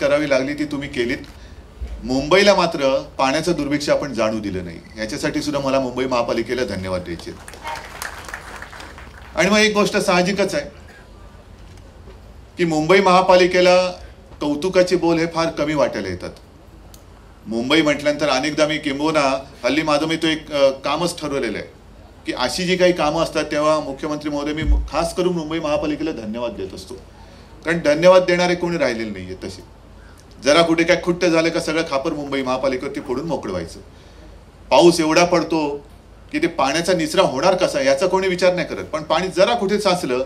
करावी लागली ती तुम्ही केलीत। मुंबईला मात्र पाण्याचं दुर्भिक्ष आपण जाणू दिलं नाही, याच्यासाठी सुद्धा मला मुंबई महापालिकेला धन्यवाद द्यायचे। आणि मग एक गोष्ट साहजिकच आहे की मुंबई महापालिकेला कौतुकाचे बोल हे फार कमी वाटायला येतात। मुंबई म्हटल्यानंतर अनेकदा मी किंबहुना हल्ली माझं मी तो एक कामच ठरवलेलं आहे की अशी जी काही कामं असतात तेव्हा मुख्यमंत्री महोदय मी खास करून मुंबई महापालिकेला धन्यवाद देत असतो, कारण धन्यवाद देणारे कोणी राहिलेले नाहीये। तसे जरा कुठे काय खुट्ट झालं का सगळं खापर मुंबई महापालिकेवरती फोडून मोकळं व्हायचं। पाऊस एवढा पडतो की ते पाण्याचा निचरा होणार कसा याचा कोणी विचार नाही करत, पण पाणी जरा कुठे साचलं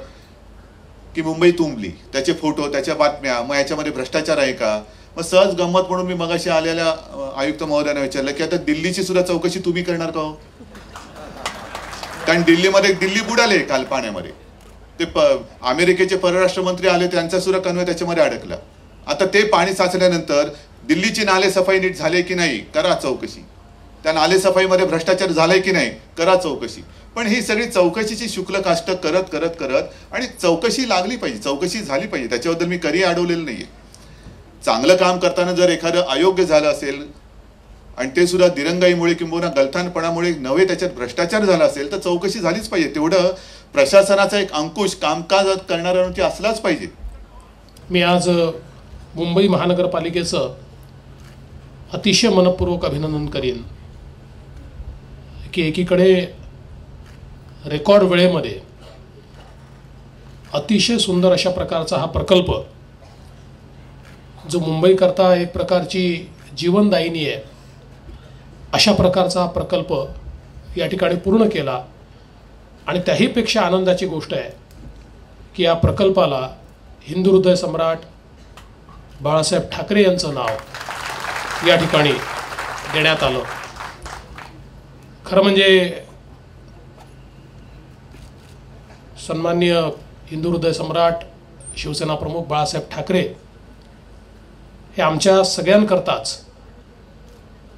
की मुंबई तुंबली, त्याचे फोटो त्याच्या बातम्या, मग याच्यामध्ये भ्रष्टाचार आहे का। मग सहज गंमत म्हणून मी मगाशी आलेल्या आयुक्त महोदयांना विचारलं की आता दिल्लीची सुद्धा चौकशी तुम्ही करणार का हो? कारण दिल्लीमध्ये दिल्ली बुडाले काल पाण्यामध्ये, ते अमेरिकेचे परराष्ट्र मंत्री आले, त्यांचा सुद्धा कन्वे त्याच्यामध्ये अडकला। आता ते पाणी साचल्यानंतर दिल्लीची नाले सफाई नीट झाले की नाही करा चौकशी, त्या नाले सफाईमध्ये भ्रष्टाचार झालाय की नाही करा चौकशी। पण ही सगळी चौकशीची शुक्ल काष्ट करत करत करत आणि चौकशी लागली पाहिजे, चौकशी झाली पाहिजे, त्याच्याबद्दल मी कधी अडवलेलं नाहीये। चांगलं काम करताना जर एखादं अयोग्य झालं असेल आणि ते सुद्धा दिरंगाईमुळे किंवा गलथानपणामुळे नव्हे त्याच्यात भ्रष्टाचार झाला असेल तर चौकशी झालीच पाहिजे। तेवढं प्रशासनाचा एक अंकुश कामकाज करणाऱ्यांवरती असलाच पाहिजे। मी आज मुंबई महानगरपालिकेचं अतिशय मनपूर्वक अभिनंदन करीन की एकीकडे रेकॉर्ड वेळेमध्ये अतिशय सुंदर अशा प्रकारचा हा प्रकल्प जो मुंबईकरता एक प्रकारची जीवनदायिनी आहे अशा प्रकारचा हा प्रकल्प या ठिकाणी पूर्ण केला। आणि त्याहीपेक्षा आनंदाची गोष्ट आहे की या प्रकल्पाला हिंदू हृदय सम्राट बाळासाहेब ठाकरे यांचं नाव या ठिकाणी देण्यात आलं। खरं म्हणजे सन्माननीय हिंदू हृदय सम्राट शिवसेना प्रमुख बाळासाहेब ठाकरे हे आमच्या सगळ्यांकरताच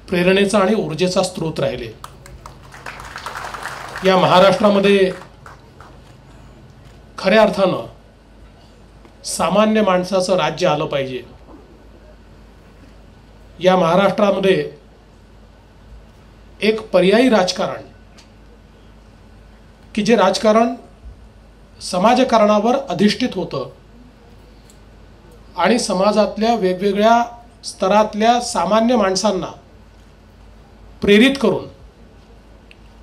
प्रेरणेचा आणि ऊर्जेचा स्रोत राहिले। या महाराष्ट्रामध्ये खऱ्या अर्थानं सामान्य माणसाचं राज्य आलं पाहिजे। या महाराष्ट्रामध्ये एक पर्यायी राजकारण की जे राजकारण समाजकारणावर अधिष्ठित होतं आणि समाजातल्या वेगवेगळ्या स्तरातल्या सामान्य माणसांना प्रेरित करून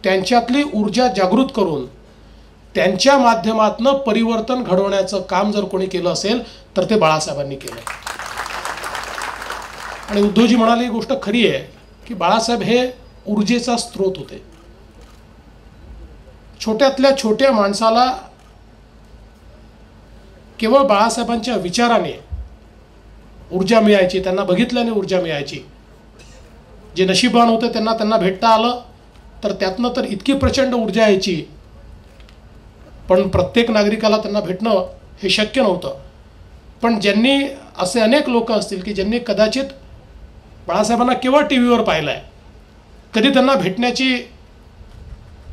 त्यांच्यातली ऊर्जा जागृत करून त्यांच्या माध्यमातून परिवर्तन घडवण्याचं काम जर कोणी केलं असेल तर ते बाळासाहेबांनी केलं। आणि उद्धवजी म्हणाले ही गोष्ट खरी आहे की बाळासाहेब हे ऊर्जेचा स्रोत होते। छोट्यातल्या छोट्या माणसाला केवळ बाळासाहेबांच्या विचाराने ऊर्जा मिळायची, त्यांना बघितल्याने ऊर्जा मिळायची। जे नशीबवान होते त्यांना भेटता आलं तर त्यातनं तर इतकी प्रचंड ऊर्जा यायची, पण प्रत्येक नागरिकाला त्यांना भेटणं हे शक्य नव्हतं। पण ज्यांनी असे अनेक लोक असतील की ज्यांनी कदाचित बाळासाहेबांना केवळ टीव्हीवर पाहिलंय, कधी त्यांना भेटण्याची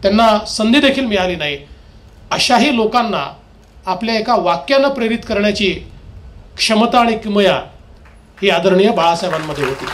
त्यांना संधी देखील मिळाली नाही, अशाही लोकांना आपल्या एका वाक्यानं प्रेरित करण्याची क्षमता आणि किमया ही आदरणीय बाळासाहेबांमध्ये होती।